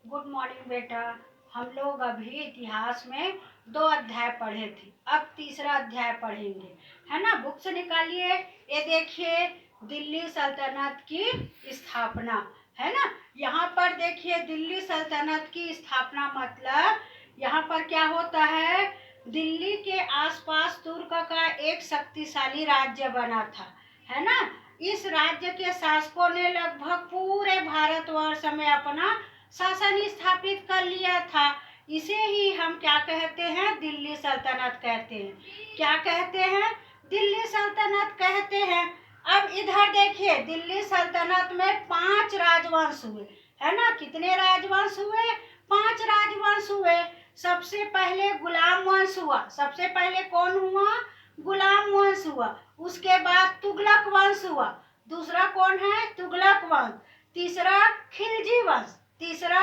Good morning बेटा। हम लोग अभी इतिहास में 2 अध्याय पढ़े थे, अब तीसरा अध्याय पढ़ेंगे, है ना। बुक से निकालिए। ये देखिए, दिल्ली सल्तनत की स्थापना, है ना। यहाँ पर देखिए, दिल्ली सल्तनत की स्थापना मतलब यहाँ पर क्या होता है, दिल्ली के आसपास तुर्क का एक शक्तिशाली राज्य बना था, है ना। इस राज्य के शासकों ने लगभग पूरे भारतवर्ष में अपना शासन स्थापित कर लिया था। इसे ही हम क्या कहते हैं, दिल्ली सल्तनत कहते हैं। क्या कहते हैं, दिल्ली सल्तनत कहते हैं। अब इधर देखिए, दिल्ली सल्तनत में 5 राजवंश हुए, है ना। कितने राजवंश हुए, 5 राजवंश हुए। सबसे पहले गुलाम वंश हुआ। सबसे पहले कौन हुआ, गुलाम वंश हुआ। उसके बाद तुगलक वंश हुआ। दूसरा कौन है, तुगलक वंश। तीसरा खिलजी वंश। तीसरा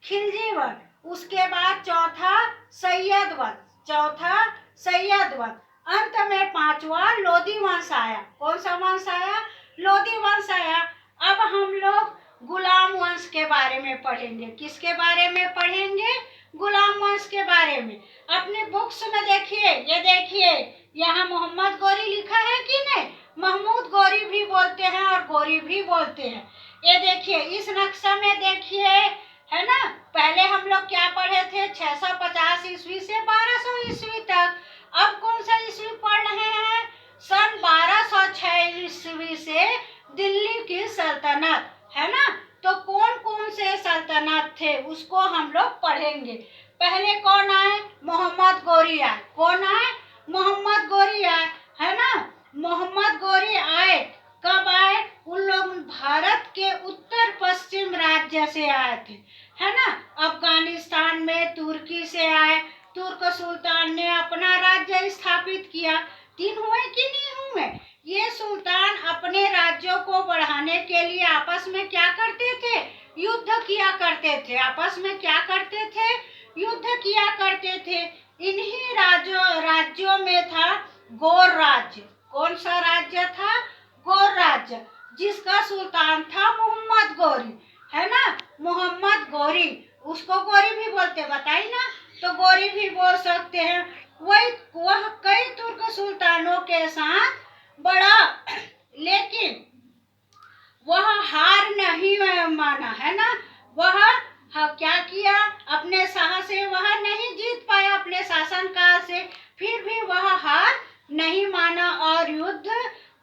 खिलजी वंश। उसके बाद चौथा सैयद वंश। चौथा सैयद वंश। अंत में 5वां लोधी वंश आया। कौन सा वंश आया, लोधी वंश आया। अब हम लोग गुलाम वंश के बारे में पढ़ेंगे। किसके बारे में पढ़ेंगे, गुलाम वंश के बारे में। अपने बुक्स में देखिए, ये देखिए, यहाँ मोहम्मद गोरी लिखा है कि नहीं। महमूद गोरी भी बोलते हैं और गोरी भी बोलते हैं। ये देखिए, इस नक्शा में देखिए, है ना। पहले हम लोग क्या पढ़े थे, 650 ईस्वी से 1200 ईस्वी तक। अब कौन सा ईस्वी पढ़ रहे हैं, सन 1206 ईस्वी से दिल्ली की सल्तनत, है ना। तो कौन कौन से सल्तनत थे उसको हम लोग पढ़ेंगे। पहले कौन आए, मोहम्मद गोरी आए। कौन आए, मोहम्मद गोरी आए, है ना। मोहम्मद गोरी आए, कब आए, उन लोग भारत के उत्तर पश्चिम राज्य से आए थे, है ना। अफगानिस्तान में तुर्की से आए। तुर्क सुल्तान ने अपना राज्य स्थापित किया। 3 हुए कि नहीं हुए। ये सुल्तान अपने राज्यों को बढ़ाने के लिए आपस में क्या करते थे, युद्ध किया करते थे। आपस में क्या करते थे, युद्ध किया करते थे। इन्हीं राज्यों में था गौर राज्य। कौन सा राज्य था, गौर राज्य, जिसका सुल्तान था मोहम्मद गोरी, है ना। मोहम्मद गोरी, उसको गोरी भी बोलते, बताइए ना। तो गोरी भी बोल सकते हैं। वह कई तुर्क सुल्तानों के साथ बड़ा, लेकिन वह हार नहीं माना, है ना। वह क्या किया, अपने साहस से वह नहीं जीत पाया अपने शासनकाल से। फिर भी वह हार नहीं माना और युद्ध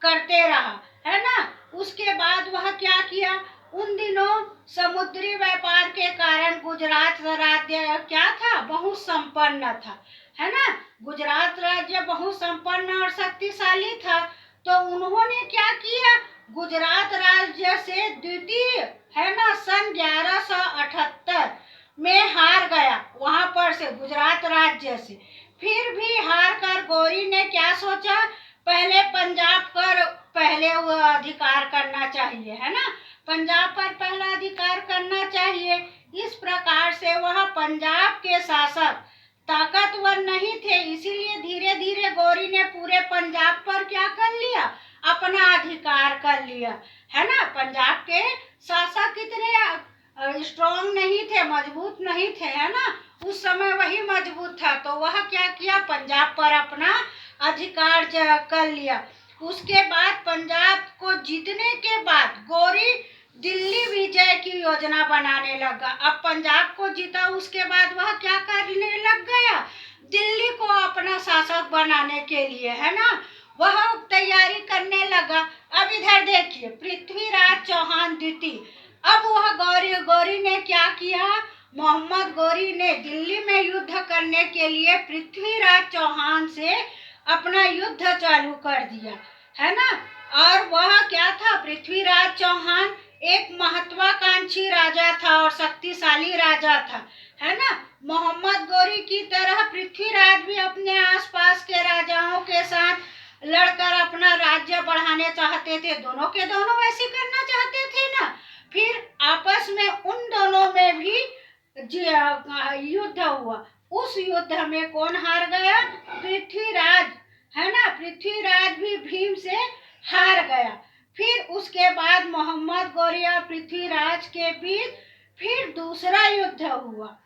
करते रहा, है ना। उसके बाद वह क्या किया, उन दिनों समुद्री व्यापार के कारण गुजरात राज्य क्या था, बहुत संपन्न था, है ना। गुजरात राज्य बहुत संपन्न और शक्तिशाली था। तो उन्होंने क्या किया, गुजरात राज्य से द्वितीय, है ना, सन 1178 में हार गया, वहां पर से गुजरात राज्य से। फिर भी हार कर गौरी ने क्या सोचा, पहले पंजाब पर पहले वो अधिकार करना चाहिए, है ना। पंजाब पर पहला अधिकार करना चाहिए। इस प्रकार से वह पंजाब के शासक ताकतवर नहीं थे, इसीलिए धीरे धीरे गौरी ने पूरे पंजाब पर क्या कर लिया, अपना अधिकार कर लिया, है ना। पंजाब के शासक कितने स्ट्रॉन्ग नहीं थे, मजबूत नहीं थे, है ना। उस समय वही मजबूत था, तो वह क्या किया, पंजाब पर अपना अधिकार कर लिया। उसके बाद पंजाब को जीतने के बाद गौरी दिल्ली विजय की योजना बनाने लगा। अब पंजाब को जीता, उसके बाद वह क्या करने लग गया, दिल्ली को अपना शासक बनाने के लिए, है ना, वह तैयारी करने लगा। अब इधर देखिए, पृथ्वीराज चौहान द्वितीय। अब वह गौरी ने क्या किया, मोहम्मद गोरी ने दिल्ली में युद्ध करने के लिए पृथ्वीराज चौहान से अपना युद्ध चालू कर दिया, है ना। और वह क्या था, पृथ्वीराज चौहान एक महत्वाकांक्षी राजा था और शक्तिशाली राजा था, है ना। मोहम्मद गोरी की तरह पृथ्वीराज भी अपने आसपास के राजाओं के साथ लड़कर अपना राज्य बढ़ाने चाहते थे। दोनों के दोनों वैसे करना चाहते थे ना। फिर आपस में उन दोनों में भी युद्ध हुआ। उस युद्ध में कौन हार गया, पृथ्वीराज, है ना। पृथ्वीराज भी भीम से हार गया। फिर उसके बाद मोहम्मद गोरी और पृथ्वीराज के बीच फिर दूसरा युद्ध हुआ।